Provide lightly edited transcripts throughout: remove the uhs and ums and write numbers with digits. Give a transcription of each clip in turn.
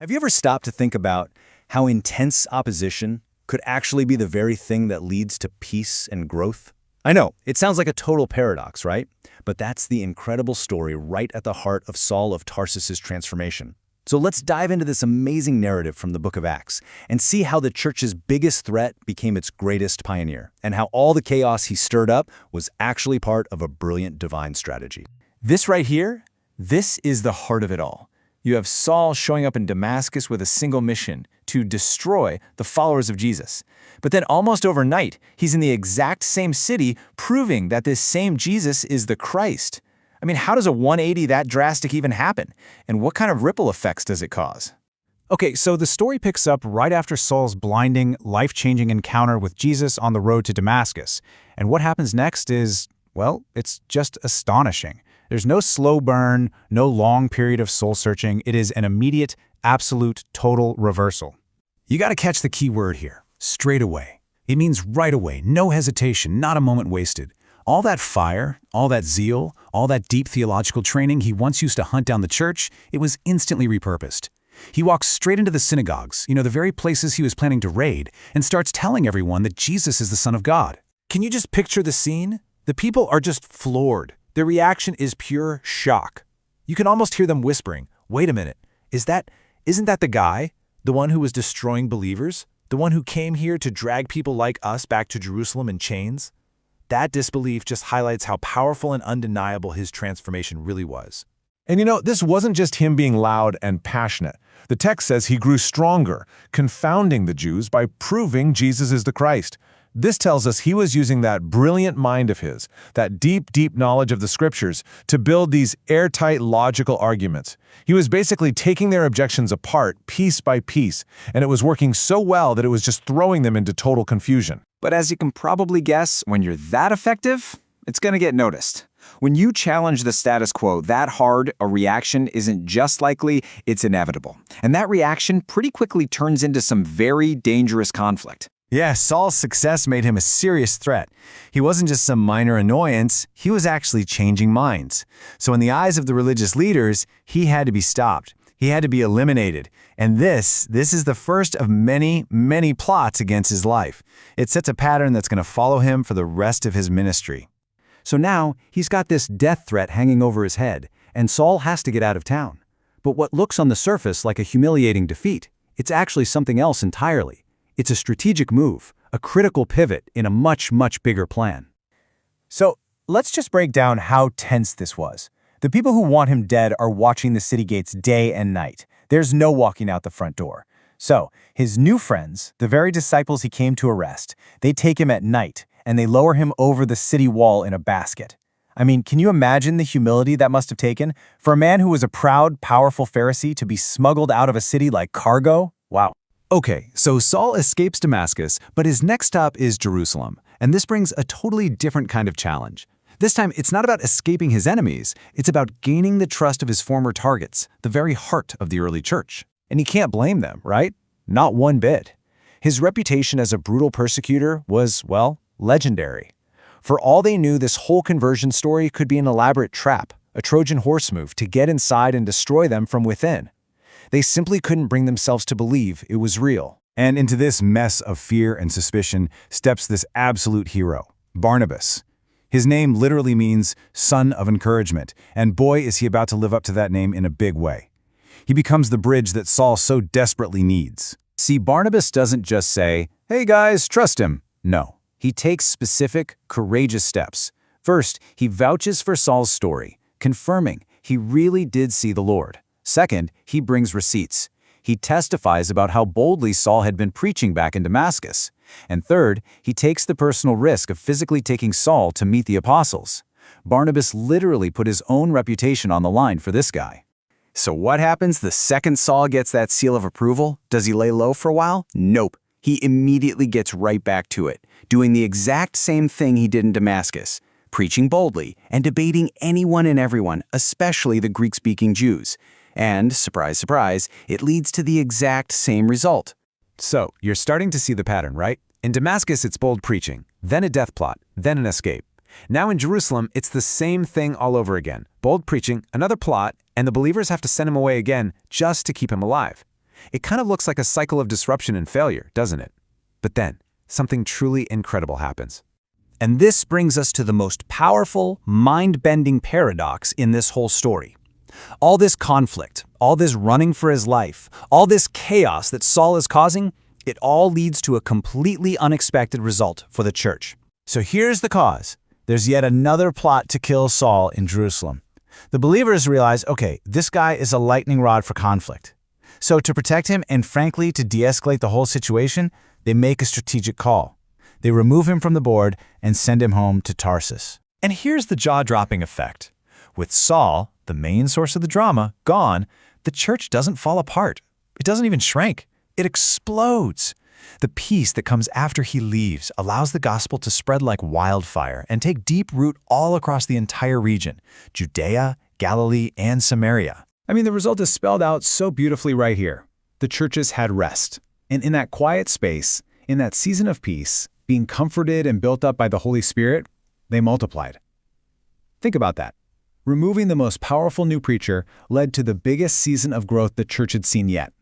Have you ever stopped to think about how intense opposition could actually be the very thing that leads to peace and growth? I know, it sounds like a total paradox, right? But that's the incredible story right at the heart of Saul of Tarsus's transformation. So let's dive into this amazing narrative from the book of Acts and see how the church's biggest threat became its greatest pioneer, and how all the chaos he stirred up was actually part of a brilliant divine strategy. This right here, this is the heart of it all. You have Saul showing up in Damascus with a single mission, to destroy the followers of Jesus. But then almost overnight, he's in the exact same city, proving that this same Jesus is the Christ. I mean, how does a 180 that drastic even happen? And what kind of ripple effects does it cause? Okay, so the story picks up right after Saul's blinding, life-changing encounter with Jesus on the road to Damascus. And what happens next is, well, it's just astonishing. There's no slow burn, no long period of soul-searching. It is an immediate, absolute, total reversal. You gotta catch the key word here, straight away. It means right away, no hesitation, not a moment wasted. All that fire, all that zeal, all that deep theological training he once used to hunt down the church, it was instantly repurposed. He walks straight into the synagogues, the very places he was planning to raid, and starts telling everyone that Jesus is the Son of God. Can you just picture the scene? The people are just floored. Their reaction is pure shock. You can almost hear them whispering, "Wait a minute, isn't that the guy? The one who was destroying believers? The one who came here to drag people like us back to Jerusalem in chains?" That disbelief just highlights how powerful and undeniable his transformation really was. And this wasn't just him being loud and passionate. The text says he grew stronger, confounding the Jews by proving Jesus is the Christ. This tells us he was using that brilliant mind of his, that deep, deep knowledge of the scriptures, to build these airtight logical arguments. He was basically taking their objections apart, piece by piece, and it was working so well that it was just throwing them into total confusion. But as you can probably guess, when you're that effective, it's going to get noticed. When you challenge the status quo that hard, a reaction isn't just likely, it's inevitable. And that reaction pretty quickly turns into some very dangerous conflict. Yeah, Saul's success made him a serious threat. He wasn't just some minor annoyance, he was actually changing minds. So in the eyes of the religious leaders, he had to be stopped. He had to be eliminated. And this is the first of many, many plots against his life. It sets a pattern that's going to follow him for the rest of his ministry. So now, he's got this death threat hanging over his head, and Saul has to get out of town. But what looks on the surface like a humiliating defeat, it's actually something else entirely. It's a strategic move, a critical pivot in a much, much bigger plan. So let's just break down how tense this was. The people who want him dead are watching the city gates day and night. There's no walking out the front door. So his new friends, the very disciples he came to arrest, they take him at night and they lower him over the city wall in a basket. I mean, can you imagine the humility that must have taken for a man who was a proud, powerful Pharisee to be smuggled out of a city like cargo? Wow. Okay, so Saul escapes Damascus, but his next stop is Jerusalem, and this brings a totally different kind of challenge. This time, it's not about escaping his enemies, it's about gaining the trust of his former targets, the very heart of the early church. And he can't blame them, right? Not one bit. His reputation as a brutal persecutor was, well, legendary. For all they knew, this whole conversion story could be an elaborate trap, a Trojan horse move to get inside and destroy them from within. They simply couldn't bring themselves to believe it was real. And into this mess of fear and suspicion steps this absolute hero, Barnabas. His name literally means son of encouragement, and boy is he about to live up to that name in a big way. He becomes the bridge that Saul so desperately needs. See, Barnabas doesn't just say, "Hey guys, trust him." No, he takes specific, courageous steps. First, he vouches for Saul's story, confirming he really did see the Lord. Second, he brings receipts. He testifies about how boldly Saul had been preaching back in Damascus. And third, he takes the personal risk of physically taking Saul to meet the apostles. Barnabas literally put his own reputation on the line for this guy. So what happens the second Saul gets that seal of approval? Does he lay low for a while? Nope. He immediately gets right back to it, doing the exact same thing he did in Damascus, preaching boldly and debating anyone and everyone, especially the Greek-speaking Jews. And, surprise, surprise, it leads to the exact same result. So, you're starting to see the pattern, right? In Damascus, it's bold preaching, then a death plot, then an escape. Now in Jerusalem, it's the same thing all over again. Bold preaching, another plot, and the believers have to send him away again just to keep him alive. It kind of looks like a cycle of disruption and failure, doesn't it? But then, something truly incredible happens. And this brings us to the most powerful, mind-bending paradox in this whole story. All this conflict, all this running for his life, all this chaos that Saul is causing, it all leads to a completely unexpected result for the church. So here's the cause. There's yet another plot to kill Saul in Jerusalem. The believers realize, okay, this guy is a lightning rod for conflict. So to protect him and frankly to de-escalate the whole situation, they make a strategic call. They remove him from the board and send him home to Tarsus. And here's the jaw-dropping effect. With Saul, the main source of the drama, gone, the church doesn't fall apart. It doesn't even shrink. It explodes. The peace that comes after he leaves allows the gospel to spread like wildfire and take deep root all across the entire region, Judea, Galilee, and Samaria. I mean, the result is spelled out so beautifully right here. The churches had rest. And in that quiet space, in that season of peace, being comforted and built up by the Holy Spirit, they multiplied. Think about that. Removing the most powerful new preacher led to the biggest season of growth the church had seen yet.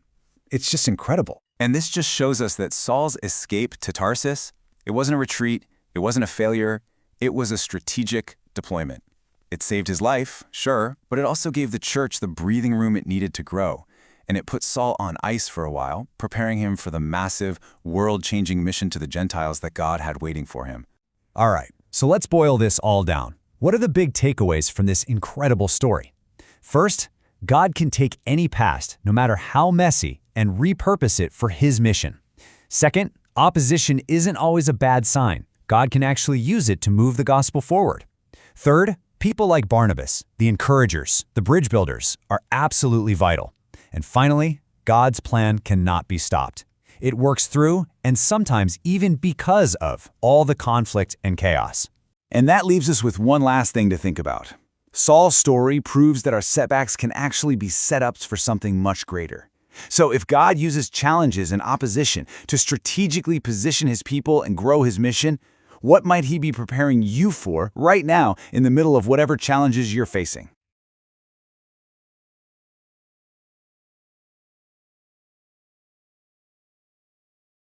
It's just incredible. And this just shows us that Saul's escape to Tarsus, it wasn't a retreat, it wasn't a failure, it was a strategic deployment. It saved his life, sure, but it also gave the church the breathing room it needed to grow. And it put Saul on ice for a while, preparing him for the massive, world-changing mission to the Gentiles that God had waiting for him. All right, so let's boil this all down. What are the big takeaways from this incredible story? First, God can take any past, no matter how messy, and repurpose it for His mission. Second, opposition isn't always a bad sign. God can actually use it to move the gospel forward. Third, people like Barnabas, the encouragers, the bridge builders, are absolutely vital. And finally, God's plan cannot be stopped. It works through, and sometimes even because of, all the conflict and chaos. And that leaves us with one last thing to think about. Saul's story proves that our setbacks can actually be setups for something much greater. So if God uses challenges and opposition to strategically position His people and grow His mission, what might He be preparing you for right now in the middle of whatever challenges you're facing?